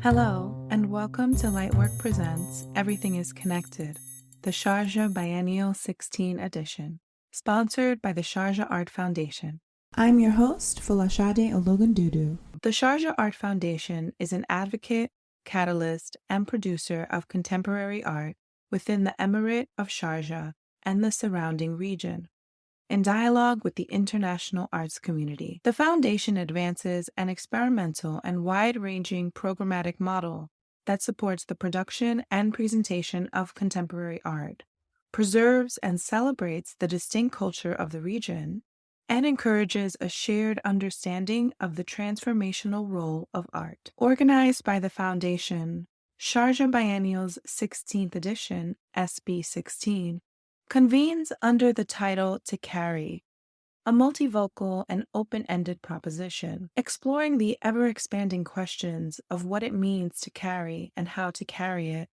Hello, and welcome to Lightwork Presents Everything is Connected, the Sharjah Biennial 16 edition, sponsored by the Sharjah Art Foundation. I'm your host, Folasade Ologundudu. The Sharjah Art Foundation is an advocate, catalyst, and producer of contemporary art within the Emirate of Sharjah and the surrounding region. In dialogue with the international arts community, the Foundation advances an experimental and wide-ranging programmatic model that supports the production and presentation of contemporary art, preserves and celebrates the distinct culture of the region, and encourages a shared understanding of the transformational role of art. Organized by the Foundation, Sharjah Biennial's 16th edition, SB16, convenes under the title To Carry, a multivocal and open-ended proposition, exploring the ever-expanding questions of what it means to carry and how to carry it.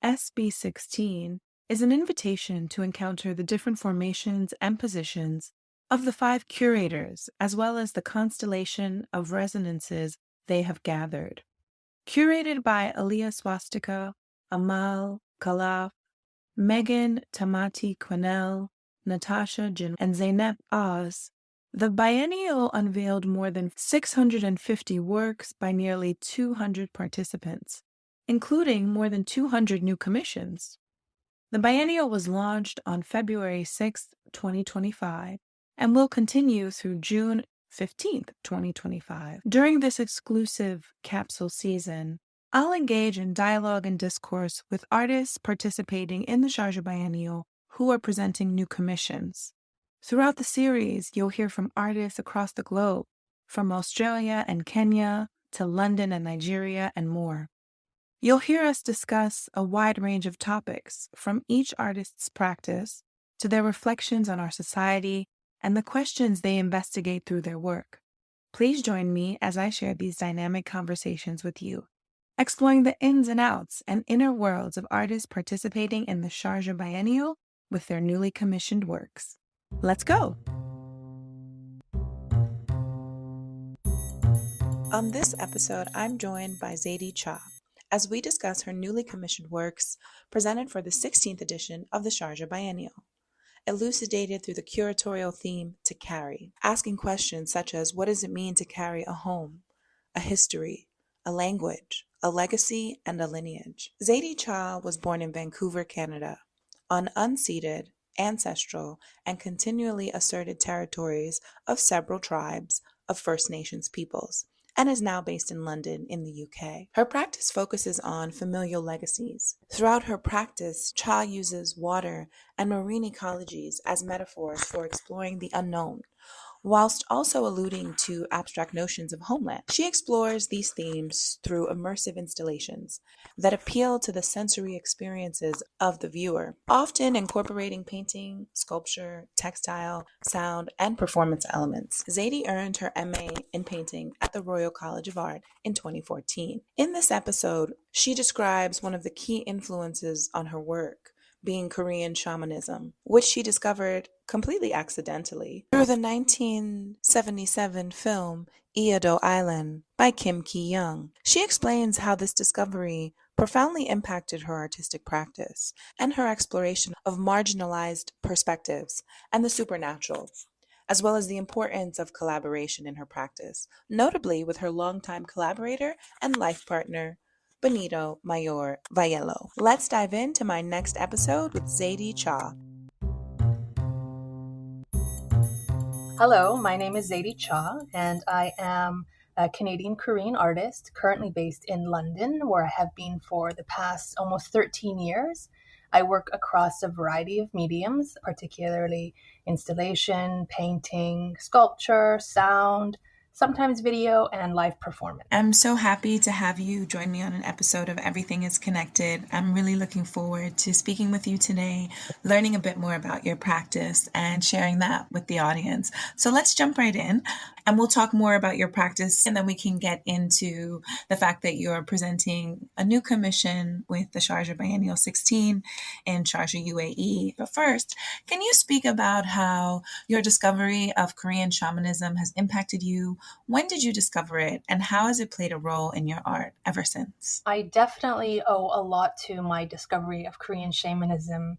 SB16 is an invitation to encounter the different formations and positions of the 5 curators, as well as the constellation of resonances they have gathered. Curated by Aliyah Swastika, Amal Khalaf, Megan Tamati Quinnell, Natasha Jin, and Zainab Oz, the biennial unveiled more than 650 works by nearly 200 participants, including more than 200 new commissions. The biennial was launched on February 6, 2025, and will continue through June 15, 2025. During this exclusive capsule season, I'll engage in dialogue and discourse with artists participating in the Sharjah Biennial who are presenting new commissions. Throughout the series, you'll hear from artists across the globe, from Australia and Kenya to London and Nigeria and more. You'll hear us discuss a wide range of topics, from each artist's practice to their reflections on our society and the questions they investigate through their work. Please join me as I share these dynamic conversations with you, exploring the ins and outs and inner worlds of artists participating in the Sharjah Biennial with their newly commissioned works. Let's go! On this episode, I'm joined by Zadie Xa as we discuss her newly commissioned works presented for the 16th edition of the Sharjah Biennial, elucidated through the curatorial theme To Carry, asking questions such as what does it mean to carry a home, a history, a language, a legacy, and a lineage. Zadie Xa was born in Vancouver, Canada, on unceded, ancestral, and continually asserted territories of several tribes of First Nations peoples, and is now based in London in the UK. Her practice focuses on familial legacies. Throughout her practice, Xa uses water and marine ecologies as metaphors for exploring the unknown, whilst also alluding to abstract notions of homeland. She explores these themes through immersive installations that appeal to the sensory experiences of the viewer, often incorporating painting, sculpture, textile, sound, and performance elements. Zadie earned her MA in painting at the Royal College of Art in 2014. In this episode, she describes one of the key influences on her work being Korean shamanism, which she discovered completely accidentally through the 1977 film Eado Island by Kim Ki-young. She explains how this discovery profoundly impacted her artistic practice and her exploration of marginalized perspectives and the supernatural, as well as the importance of collaboration in her practice, notably with her longtime collaborator and life partner, Benito Mayor Vallelo. Let's dive into my next episode with Zadie Xa. Hello, my name is Zadie Xa, and I am a Canadian Korean artist currently based in London, where I have been for the past almost 13 years. I work across a variety of mediums, particularly installation, painting, sculpture, sound, sometimes video, and live performance. I'm so happy to have you join me on an episode of Everything is Connected. I'm really looking forward to speaking with you today, learning a bit more about your practice and sharing that with the audience. So let's jump right in and we'll talk more about your practice, and then we can get into the fact that you're presenting a new commission with the Sharjah Biennial 16 in Sharjah, UAE. But first, can you speak about how your discovery of Korean shamanism has impacted you, When did you discover it, and how has it played a role in your art ever since? I definitely owe a lot to my discovery of Korean shamanism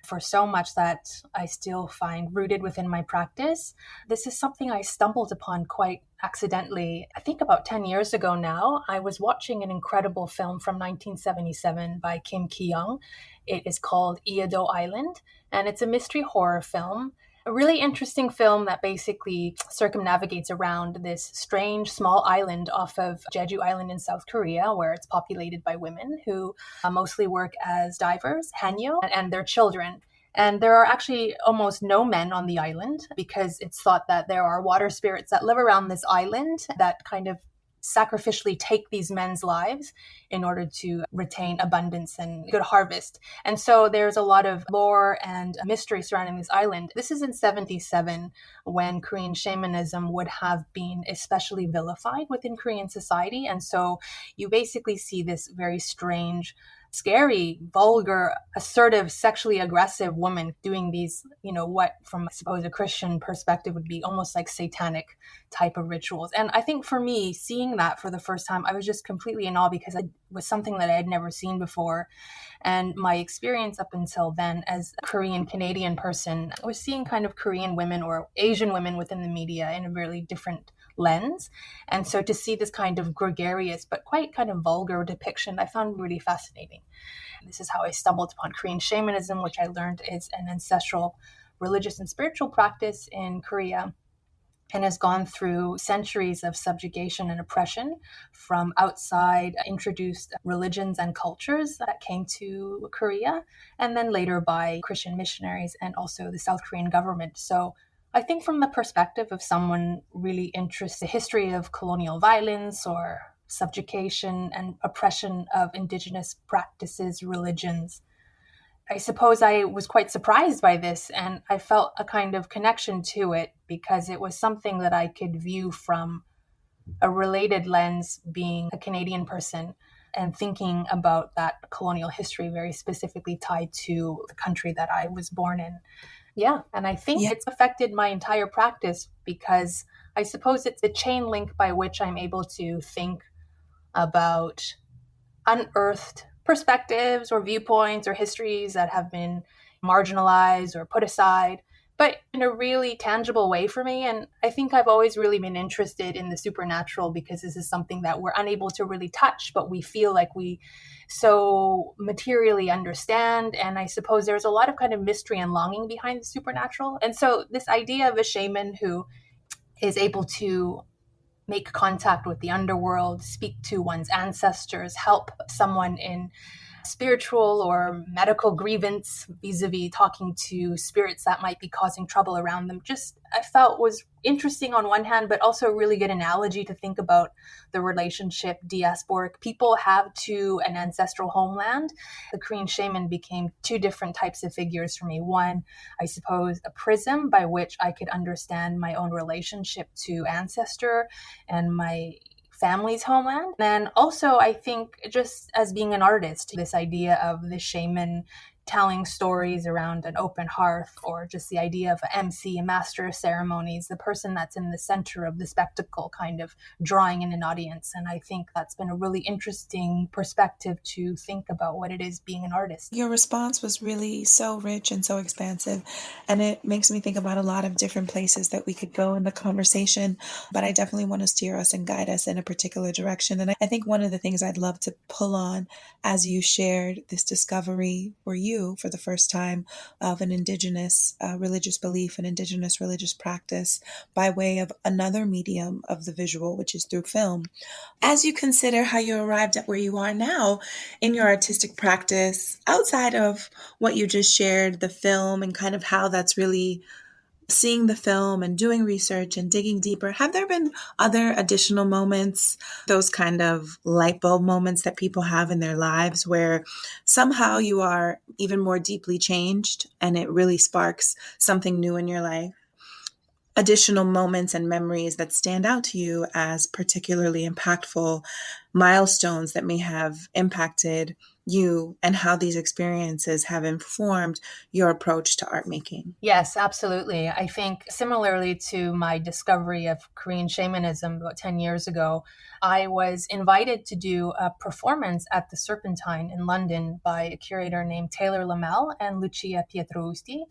for so much that I still find rooted within my practice. This is something I stumbled upon quite accidentally. I think about 10 years ago now, I was watching an incredible film from 1977 by Kim Ki-young. It is called Eado Island, and it's a mystery horror film. A really interesting film that basically circumnavigates around this strange small island off of Jeju Island in South Korea, where it's populated by women who mostly work as divers, hanyo, and their children. And there are actually almost no men on the island because it's thought that there are water spirits that live around this island that kind of sacrificially take these men's lives in order to retain abundance and good harvest. And so there's a lot of lore and mystery surrounding this island. This is in 77 when Korean shamanism would have been especially vilified within Korean society. And so you basically see this very strange, scary, vulgar, assertive, sexually aggressive woman doing these, what from, I suppose, a Christian perspective would be almost like satanic type of rituals. And I think for me, seeing that for the first time, I was just completely in awe because it was something that I had never seen before. And my experience up until then as a Korean Canadian person was seeing kind of Korean women or Asian women within the media in a really different lens. And so to see this kind of gregarious but quite kind of vulgar depiction, I found really fascinating. This is how I stumbled upon Korean shamanism, which I learned is an ancestral religious and spiritual practice in Korea and has gone through centuries of subjugation and oppression from outside introduced religions and cultures that came to Korea, and then later by Christian missionaries and also the South Korean government. So I think from the perspective of someone really interested in the history of colonial violence or subjugation and oppression of indigenous practices, religions, I suppose I was quite surprised by this, and I felt a kind of connection to it because it was something that I could view from a related lens, being a Canadian person and thinking about that colonial history very specifically tied to the country that I was born in. Yeah, and I think it's affected my entire practice because I suppose it's the chain link by which I'm able to think about unearthed perspectives or viewpoints or histories that have been marginalized or put aside, but in a really tangible way for me. And I think I've always really been interested in the supernatural because this is something that we're unable to really touch, but we feel like we so materially understand. And I suppose there's a lot of kind of mystery and longing behind the supernatural. And so this idea of a shaman who is able to make contact with the underworld, speak to one's ancestors, help someone in spiritual or medical grievance vis-a-vis talking to spirits that might be causing trouble around them, just I felt was interesting on one hand, but also a really good analogy to think about the relationship diasporic people have to an ancestral homeland. The Korean shaman became two different types of figures for me. One, I suppose, a prism by which I could understand my own relationship to ancestor and my family's homeland. And also, I think just as being an artist, this idea of the shaman telling stories around an open hearth, or just the idea of an MC, a master of ceremonies, the person that's in the center of the spectacle, kind of drawing in an audience. And I think that's been a really interesting perspective to think about what it is being an artist. Your response was really so rich and so expansive, and it makes me think about a lot of different places that we could go in the conversation, but I definitely want to steer us and guide us in a particular direction. And I think one of the things I'd love to pull on as you shared this discovery for you for the first time of an indigenous religious belief, an indigenous religious practice by way of another medium of the visual, which is through film. As you consider how you arrived at where you are now in your artistic practice, outside of what you just shared, the film, and kind of how that's really seeing the film and doing research and digging deeper, have there been other additional moments, those kind of light bulb moments that people have in their lives where somehow you are even more deeply changed and it really sparks something new in your life? Additional moments and memories that stand out to you as particularly impactful milestones that may have impacted you and how these experiences have informed your approach to art making. Yes, absolutely. I think similarly to my discovery of Korean shamanism about 10 years ago, I was invited to do a performance at the Serpentine in London by a curator named Taylor Lamel and Lucia Pietrousti.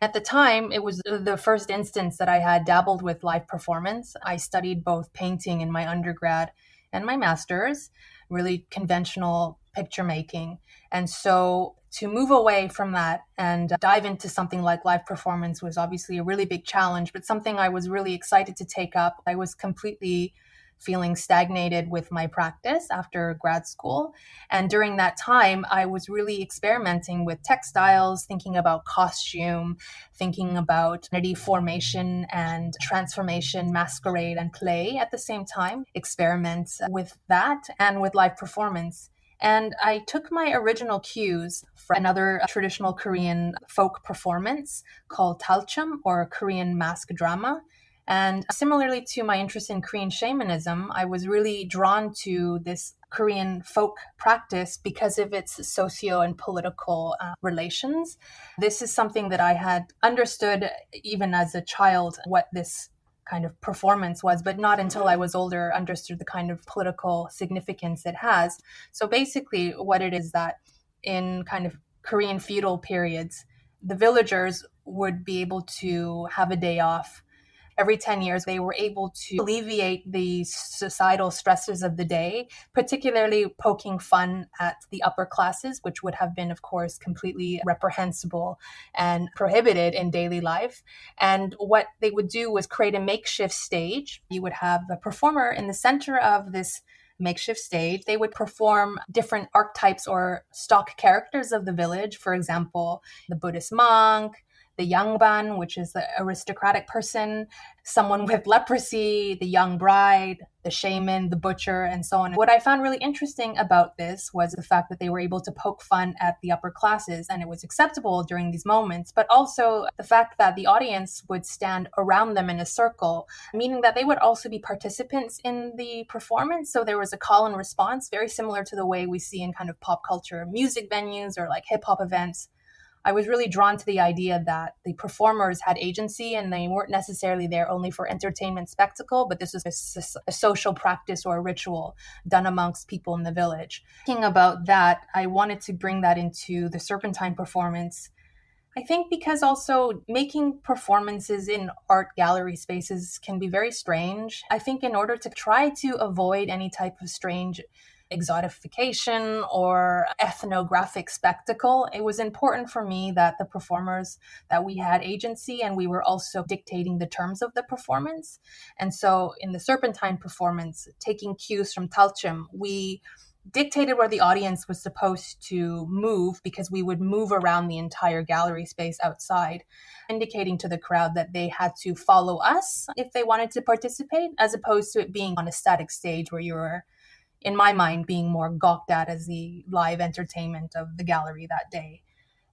At the time, it was the first instance that I had dabbled with live performance. I studied both painting in my undergrad and my master's, really conventional picture making. And so to move away from that and dive into something like live performance was obviously a really big challenge, but something I was really excited to take up. I was completely feeling stagnated with my practice after grad school. And during that time, I was really experimenting with textiles, thinking about costume, thinking about identity formation and transformation, masquerade and play at the same time, experiment with that and with live performance. And I took my original cues from another traditional Korean folk performance called talchum, or Korean mask drama. And similarly to my interest in Korean shamanism, I was really drawn to this Korean folk practice because of its socio and political relations. This is something that I had understood even as a child, what this kind of performance was, but not until I was older understood the kind of political significance it has. So basically, what it is that in kind of Korean feudal periods, the villagers would be able to have a day off every 10 years. They were able to alleviate the societal stresses of the day, particularly poking fun at the upper classes, which would have been, of course, completely reprehensible and prohibited in daily life. And what they would do was create a makeshift stage. You would have a performer in the center of this makeshift stage. They would perform different archetypes or stock characters of the village. For example, the Buddhist monk, the yangban, which is the aristocratic person, someone with leprosy, the young bride, the shaman, the butcher, and so on. What I found really interesting about this was the fact that they were able to poke fun at the upper classes, and it was acceptable during these moments, but also the fact that the audience would stand around them in a circle, meaning that they would also be participants in the performance. So there was a call and response, very similar to the way we see in kind of pop culture music venues or like hip hop events. I was really drawn to the idea that the performers had agency and they weren't necessarily there only for entertainment spectacle, but this was a social practice or a ritual done amongst people in the village. Thinking about that, I wanted to bring that into the Serpentine performance. I think because also making performances in art gallery spaces can be very strange. I think in order to try to avoid any type of strange exotification or ethnographic spectacle, it was important for me that the performers, that we had agency and we were also dictating the terms of the performance. And so in the Serpentine performance, taking cues from Talchum, we dictated where the audience was supposed to move because we would move around the entire gallery space outside, indicating to the crowd that they had to follow us if they wanted to participate, as opposed to it being on a static stage where you were, in my mind, being more gawked at as the live entertainment of the gallery that day.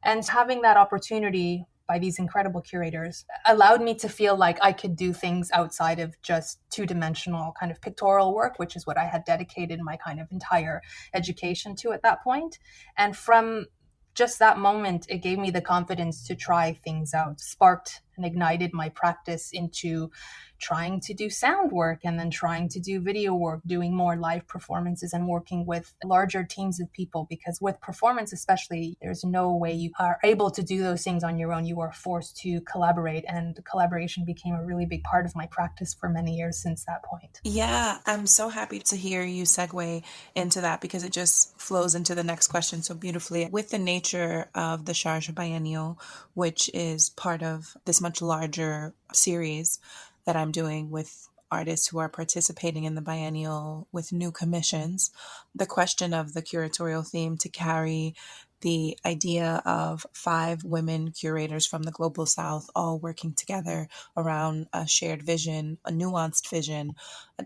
And having that opportunity by these incredible curators allowed me to feel like I could do things outside of just two-dimensional kind of pictorial work, which is what I had dedicated my kind of entire education to at that point. And from just that moment, it gave me the confidence to try things out, sparked and ignited my practice into trying to do sound work and then trying to do video work, doing more live performances and working with larger teams of people. Because with performance, especially, there's no way you are able to do those things on your own. You are forced to collaborate, and collaboration became a really big part of my practice for many years since that point. Yeah, I'm so happy to hear you segue into that because it just flows into the next question so beautifully. With the nature of the Sharjah Biennial, which is part of this much larger series that I'm doing with artists who are participating in the biennial with new commissions, the question of the curatorial theme to carry the idea of 5 women curators from the global south all working together around a shared vision, a nuanced vision,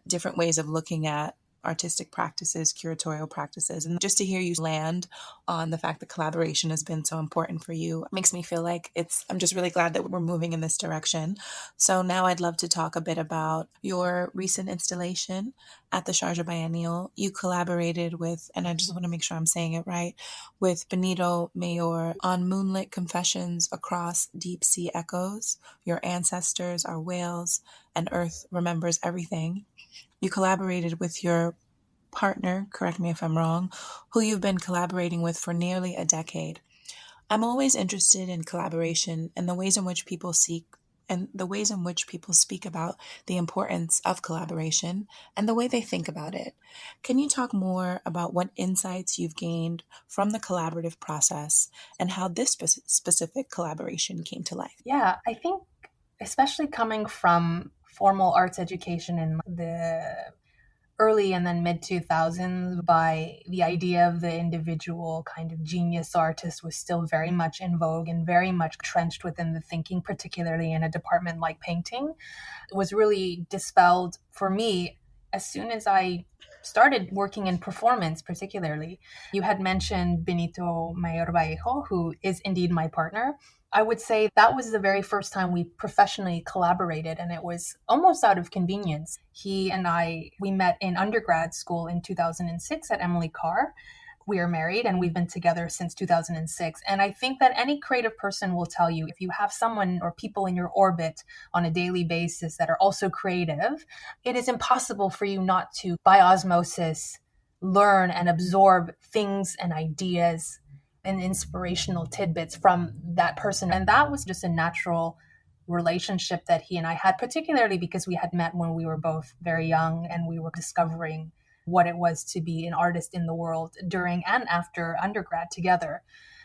different ways of looking at artistic practices, curatorial practices. And just to hear you land on the fact that collaboration has been so important for you makes me feel like I'm just really glad that we're moving in this direction. So now I'd love to talk a bit about your recent installation at the Sharjah Biennial. You collaborated with, and I just want to make sure I'm saying it right, with Benito Mayor on Moonlit Confessions Across Deep Sea Echoes. Your ancestors are whales, and Earth remembers everything. You collaborated with your partner, correct me if I'm wrong, who you've been collaborating with for nearly a decade. I'm always interested in collaboration and the ways in which people speak about the importance of collaboration and the way they think about it. Can you talk more about what insights you've gained from the collaborative process and how this specific collaboration came to life? Yeah, I think especially coming from formal arts education in the early and then mid 2000s, by the idea of the individual kind of genius artist was still very much in vogue and very much trenched within the thinking, particularly in a department like painting. It was really dispelled for me as soon as I started working in performance, particularly. You had mentioned Benito Mayor Vallejo, who is indeed my partner. I would say that was the very first time we professionally collaborated, and it was almost out of convenience. He and I, we met in undergrad school in 2006 at Emily Carr. We are married and we've been together since 2006. And I think that any creative person will tell you, if you have someone or people in your orbit on a daily basis that are also creative, it is impossible for you not to, by osmosis, learn and absorb things and ideas and inspirational tidbits from that person. And that was just a natural relationship that he and I had, particularly because we had met when we were both very young and we were discovering what it was to be an artist in the world during and after undergrad together.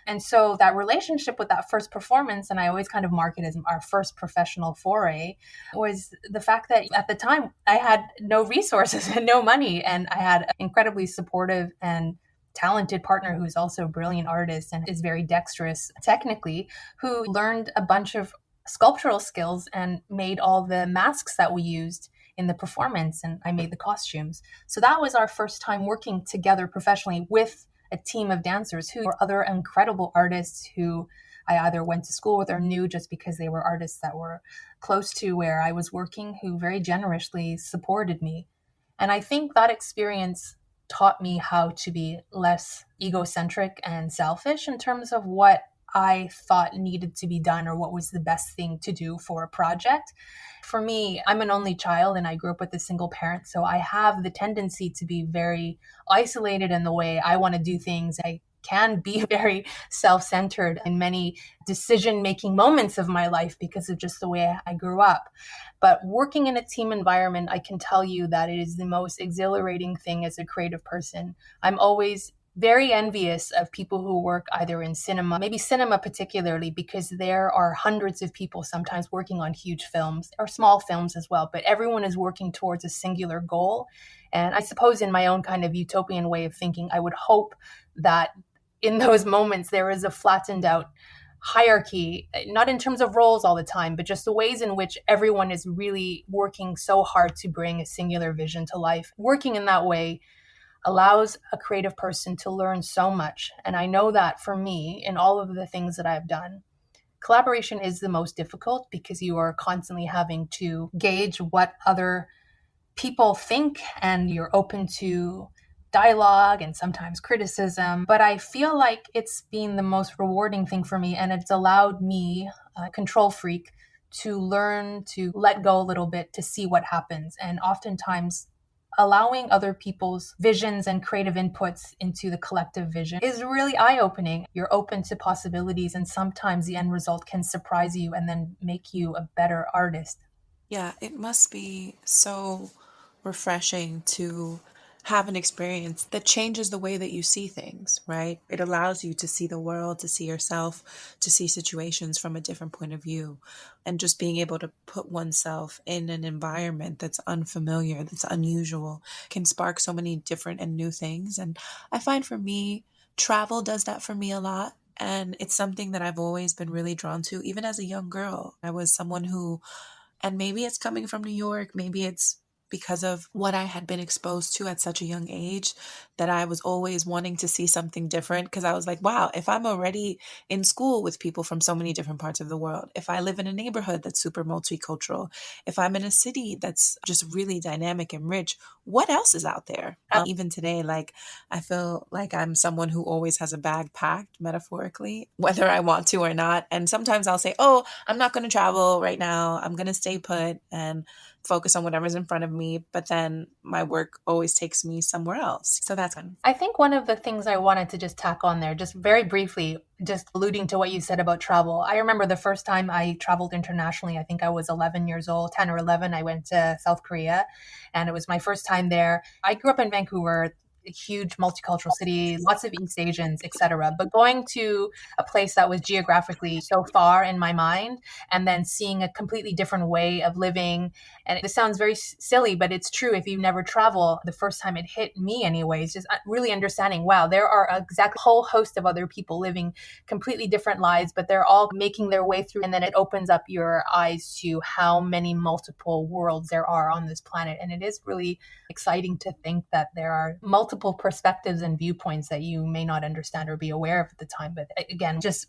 And so that relationship with that first performance, and I always kind of mark it as our first professional foray, was the fact that at the time I had no resources and no money, and I had an incredibly supportive and talented partner who's also a brilliant artist and is very dexterous technically, who learned a bunch of sculptural skills and made all the masks that we used in the performance, and I made the costumes. So that was our first time working together professionally with a team of dancers who were other incredible artists who I either went to school with or knew just because they were artists that were close to where I was working, who very generously supported me. And I think that experience taught me how to be less egocentric and selfish in terms of what I thought needed to be done or what was the best thing to do for a project. For me, I'm an only child and I grew up with a single parent, so I have the tendency to be very isolated in the way I want to do things. I can be very self-centered in many decision-making moments of my life because of just the way I grew up. But working in a team environment, I can tell you that it is the most exhilarating thing as a creative person. I'm always very envious of people who work either in cinema, maybe cinema particularly, because there are hundreds of people sometimes working on huge films or small films as well, but everyone is working towards a singular goal. And I suppose in my own kind of utopian way of thinking, I would hope that in those moments there is a flattened out hierarchy, not in terms of roles all the time, but just the ways in which everyone is really working so hard to bring a singular vision to life. Working in that way allows a creative person to learn so much. And I know that for me, in all of the things that I've done, collaboration is the most difficult because you are constantly having to gauge what other people think and you're open to dialogue and sometimes criticism. But I feel like it's been the most rewarding thing for me, and it's allowed me, a control freak, to learn to let go a little bit to see what happens. And oftentimes allowing other people's visions and creative inputs into the collective vision is really eye-opening. You're open to possibilities, and sometimes the end result can surprise you and then make you a better artist. Yeah, it must be so refreshing to have an experience that changes the way that you see things, right? It allows you to see the world, to see yourself, to see situations from a different point of view. And just being able to put oneself in an environment that's unfamiliar, that's unusual, can spark so many different and new things. And I find for me, travel does that for me a lot. And it's something that I've always been really drawn to, even as a young girl. I was someone who, and maybe it's coming from New York, maybe it's because of what I had been exposed to at such a young age, that I was always wanting to see something different, because I was like, wow, if I'm already in school with people from so many different parts of the world, if I live in a neighborhood that's super multicultural, if I'm in a city that's just really dynamic and rich, what else is out there? Even today, like, I feel like I'm someone who always has a bag packed, metaphorically, whether I want to or not. And sometimes I'll say, oh, I'm not going to travel right now. I'm going to stay put and focus on whatever's in front of me. But then my work always takes me somewhere else. So that's fun. I think one of the things I wanted to just tack on there, just very briefly, just alluding to what you said about travel. I remember the first time I traveled internationally, I think I was 11 years old, 10 or 11. I went to South Korea, and it was my first time there. I grew up in Vancouver, a huge multicultural city, lots of East Asians, etc. But going to a place that was geographically so far in my mind, and then seeing a completely different way of living. And this sounds very silly, but it's true. If you never travel, the first time it hit me anyways, just really understanding, wow, there are a exact whole host of other people living completely different lives, but they're all making their way through. And then it opens up your eyes to how many multiple worlds there are on this planet. And it is really exciting to think that there are multiple perspectives and viewpoints that you may not understand or be aware of at the time. But again, just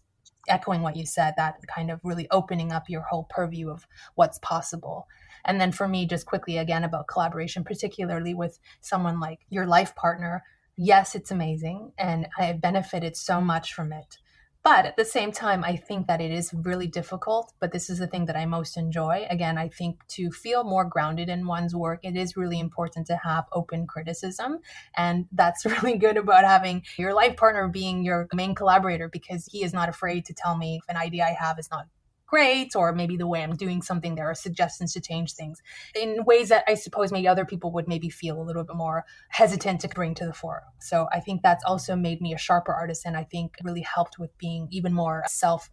echoing what you said, that kind of really opening up your whole purview of what's possible. And then for me, just quickly again about collaboration, particularly with someone like your life partner. Yes, it's amazing. And I have benefited so much from it. But at the same time, I think that it is really difficult. But this is the thing that I most enjoy. Again, I think to feel more grounded in one's work, it is really important to have open criticism. And that's really good about having your life partner being your main collaborator, because he is not afraid to tell me if an idea I have is not great, or maybe the way I'm doing something, there are suggestions to change things in ways that I suppose maybe other people would maybe feel a little bit more hesitant to bring to the fore. So I think that's also made me a sharper artist, and I think really helped with being even more self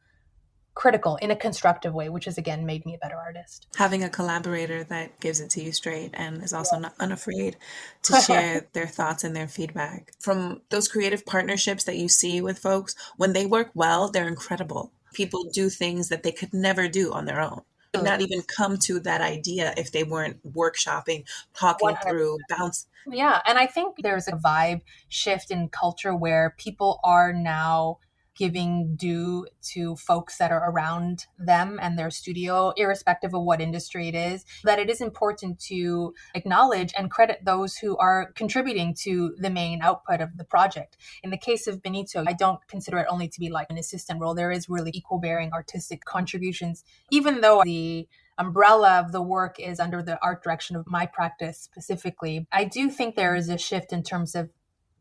critical in a constructive way, which has again made me a better artist. Having a collaborator that gives it to you straight and is also not unafraid to share their thoughts and their feedback. From those creative partnerships that you see with folks, when they work well, they're incredible. People do things that they could never do on their own. Not even come to that idea if they weren't workshopping, talking 100%. through, bounce. Yeah. And I think there's a vibe shift in culture where people are now giving due to folks that are around them and their studio, irrespective of what industry it is, that it is important to acknowledge and credit those who are contributing to the main output of the project. In the case of Benito, I don't consider it only to be like an assistant role. There is really equal bearing artistic contributions, even though the umbrella of the work is under the art direction of my practice specifically. I do think there is a shift in terms of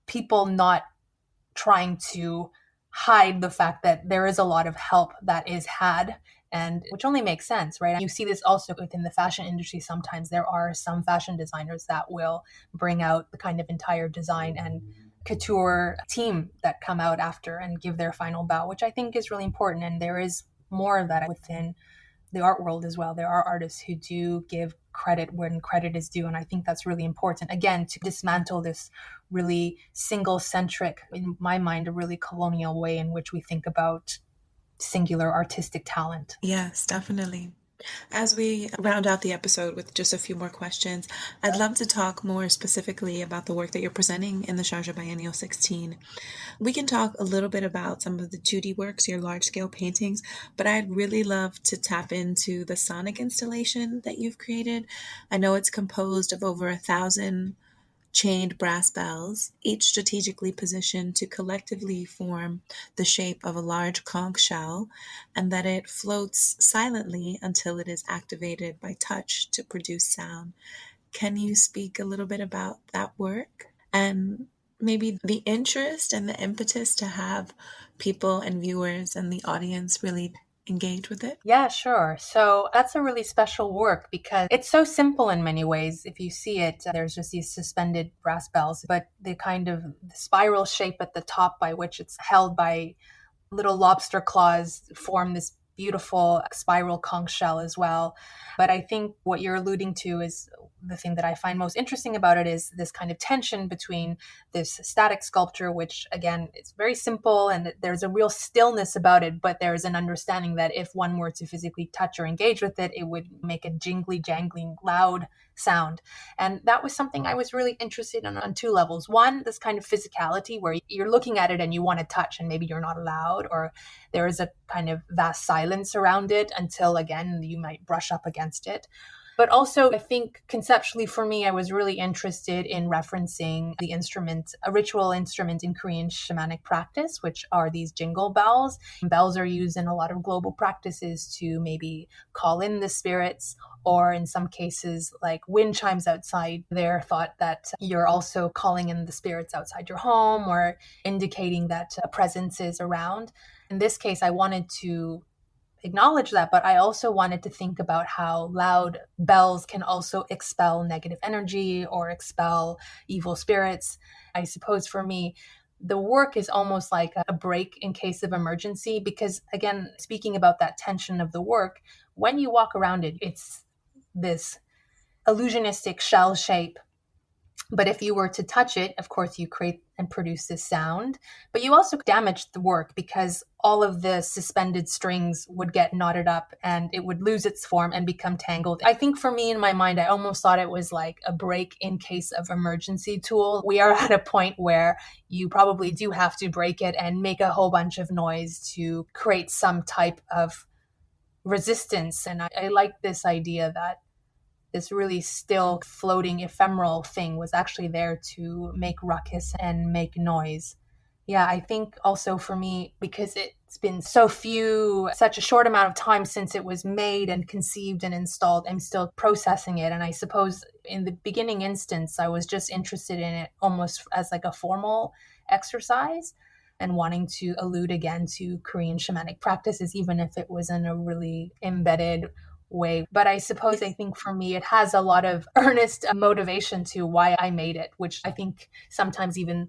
people not trying to hide the fact that there is a lot of help that is had, and which only makes sense, right? You see this also within the fashion industry. Sometimes there are some fashion designers that will bring out the kind of entire design and couture team that come out after and give their final bow, which I think is really important. And there is more of that within the art world as well. There are artists who do give credit when credit is due. And I think that's really important, again, to dismantle this really single centric, in my mind, a really colonial way in which we think about singular artistic talent. Yes, definitely. As we round out the episode with just a few more questions, I'd love to talk more specifically about the work that you're presenting in the Sharjah Biennial 16. We can talk a little bit about some of the 2D works, your large-scale paintings, but I'd really love to tap into the sonic installation that you've created. I know it's composed of over 1,000 chained brass bells, each strategically positioned to collectively form the shape of a large conch shell, and that it floats silently until it is activated by touch to produce sound. Can you speak a little bit about that work and maybe the interest and the impetus to have people and viewers and the audience really engage with it? Yeah, sure. So that's a really special work because it's so simple in many ways. If you see it, there's just these suspended brass bells, but the kind of spiral shape at the top by which it's held by little lobster claws form this beautiful spiral conch shell as well. But I think what you're alluding to is the thing that I find most interesting about it is this kind of tension between this static sculpture, which again, it's very simple and there's a real stillness about it, but there's an understanding that if one were to physically touch or engage with it, it would make a jingly, jangling, loud sound. And that was something I was really interested in on two levels. One, this kind of physicality where you're looking at it and you want to touch and maybe you're not allowed, or there is a kind of vast silence around it until, again, you might brush up against it. But also, I think conceptually for me, I was really interested in referencing the instrument, a ritual instrument in Korean shamanic practice, which are these jingle bells. Bells are used in a lot of global practices to maybe call in the spirits, or in some cases, like wind chimes outside. They're thought that you're also calling in the spirits outside your home or indicating that a presence is around. In this case, I wanted to acknowledge that, but I also wanted to think about how loud bells can also expel negative energy or expel evil spirits. I suppose for me, the work is almost like a break in case of emergency, because again, speaking about that tension of the work, when you walk around it, it's this illusionistic shell shape. But if you were to touch it, of course, you create and produce this sound, but you also damage the work because all of the suspended strings would get knotted up and it would lose its form and become tangled. I think for me, in my mind, I almost thought it was like a break in case of emergency tool. We are at a point where you probably do have to break it and make a whole bunch of noise to create some type of resistance. And I like this idea that this really still floating ephemeral thing was actually there to make ruckus and make noise. Yeah, I think also for me, because it's been such a short amount of time since it was made and conceived and installed, I'm still processing it. And I suppose in the beginning instance, I was just interested in it almost as like a formal exercise and wanting to allude again to Korean shamanic practices, even if it was in a really embedded way. But I suppose I think for me, it has a lot of earnest motivation to why I made it, which I think sometimes even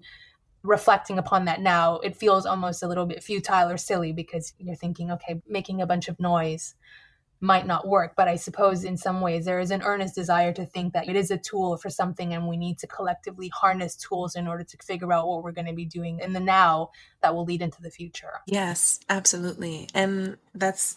reflecting upon that now, it feels almost a little bit futile or silly because you're thinking, okay, making a bunch of noise might not work. But I suppose in some ways there is an earnest desire to think that it is a tool for something and we need to collectively harness tools in order to figure out what we're going to be doing in the now that will lead into the future. Yes, absolutely. And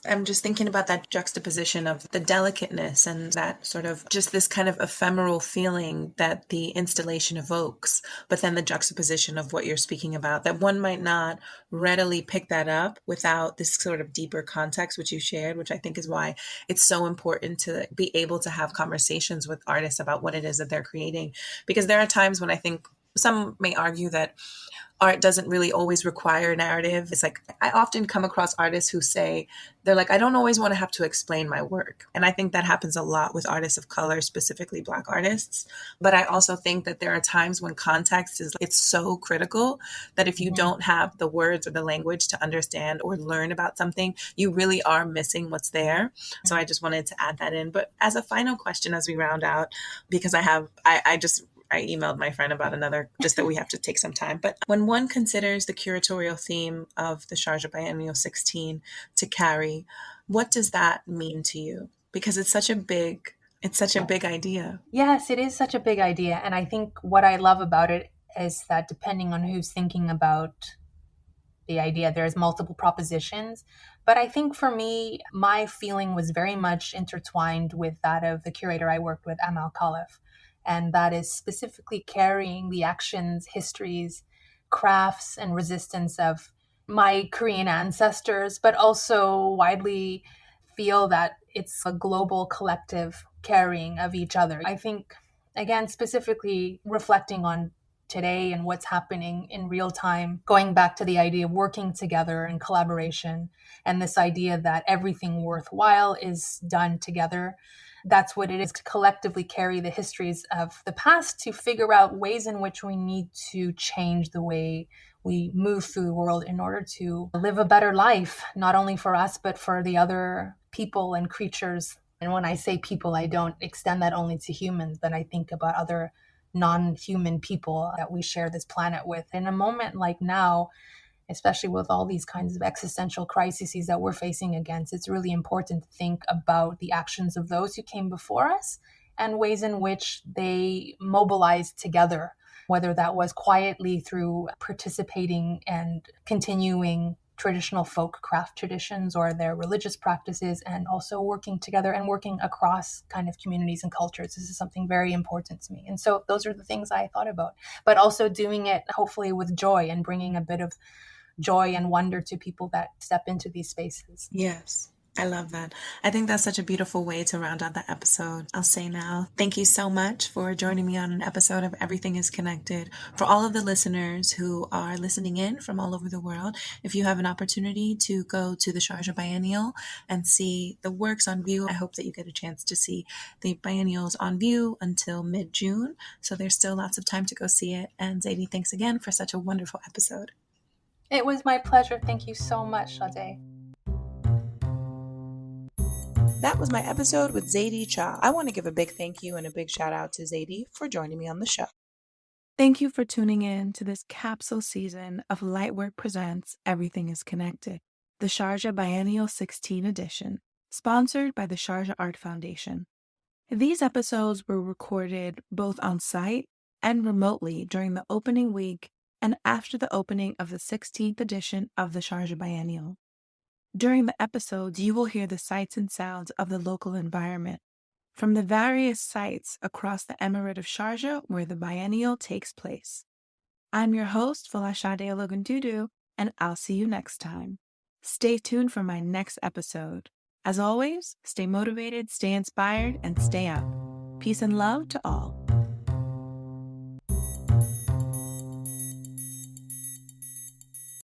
I'm just thinking about that juxtaposition of the delicateness and that sort of just this kind of ephemeral feeling that the installation evokes, but then the juxtaposition of what you're speaking about, that one might not readily pick that up without this sort of deeper context, which you shared, which I think is why it's so important to be able to have conversations with artists about what it is that they're creating. Because there are times when I think some may argue that art doesn't really always require narrative. It's like, I often come across artists who say, they're like, I don't always want to have to explain my work. And I think that happens a lot with artists of color, specifically Black artists. But I also think that there are times when context it's so critical that if you don't have the words or the language to understand or learn about something, you really are missing what's there. So I just wanted to add that in. But as a final question, as we round out, because I emailed my friend about another, just that we have to take some time. But when one considers the curatorial theme of the Sharjah Biennial 16 to carry, what does that mean to you? Because it's such a big idea. Yes, it is such a big idea. And I think what I love about it is that depending on who's thinking about the idea, there's multiple propositions. But I think for me, my feeling was very much intertwined with that of the curator I worked with, Amal Khalif. And that is specifically carrying the actions, histories, crafts, and resistance of my Korean ancestors, but also widely feel that it's a global collective carrying of each other. I think, again, specifically reflecting on today and what's happening in real time, going back to the idea of working together and collaboration, and this idea that everything worthwhile is done together. That's what it is to collectively carry the histories of the past to figure out ways in which we need to change the way we move through the world in order to live a better life, not only for us, but for the other people and creatures. And when I say people, I don't extend that only to humans, but I think about other non-human people that we share this planet with. In a moment like now, especially with all these kinds of existential crises that we're facing against, it's really important to think about the actions of those who came before us and ways in which they mobilized together, whether that was quietly through participating and continuing traditional folk craft traditions or their religious practices, and also working together and working across kind of communities and cultures. This is something very important to me. And so those are the things I thought about, but also doing it hopefully with joy and bringing a bit of joy and wonder to people that step into these spaces. Yes. I love that. I think that's such a beautiful way to round out the episode. I'll say now, thank you so much for joining me on an episode of Everything is Connected. For all of the listeners who are listening in from all over the world, if you have an opportunity to go to the Sharjah Biennial and see the works on view, I hope that you get a chance to see the biennials on view until mid-June. So there's still lots of time to go see it. And Zadie, thanks again for such a wonderful episode. It was my pleasure. Thank you so much, Sade. That was my episode with Zadie Xa. I want to give a big thank you and a big shout out to Zadie for joining me on the show. Thank you for tuning in to this capsule season of Lightwork Presents Everything is Connected, the Sharjah Biennial 16 edition, sponsored by the Sharjah Art Foundation. These episodes were recorded both on site and remotely during the opening week and after the opening of the 16th edition of the Sharjah Biennial. During the episodes, you will hear the sights and sounds of the local environment from the various sites across the Emirate of Sharjah where the biennial takes place. I'm your host, Folasade Ologundudu, and I'll see you next time. Stay tuned for my next episode. As always, stay motivated, stay inspired, and stay up. Peace and love to all.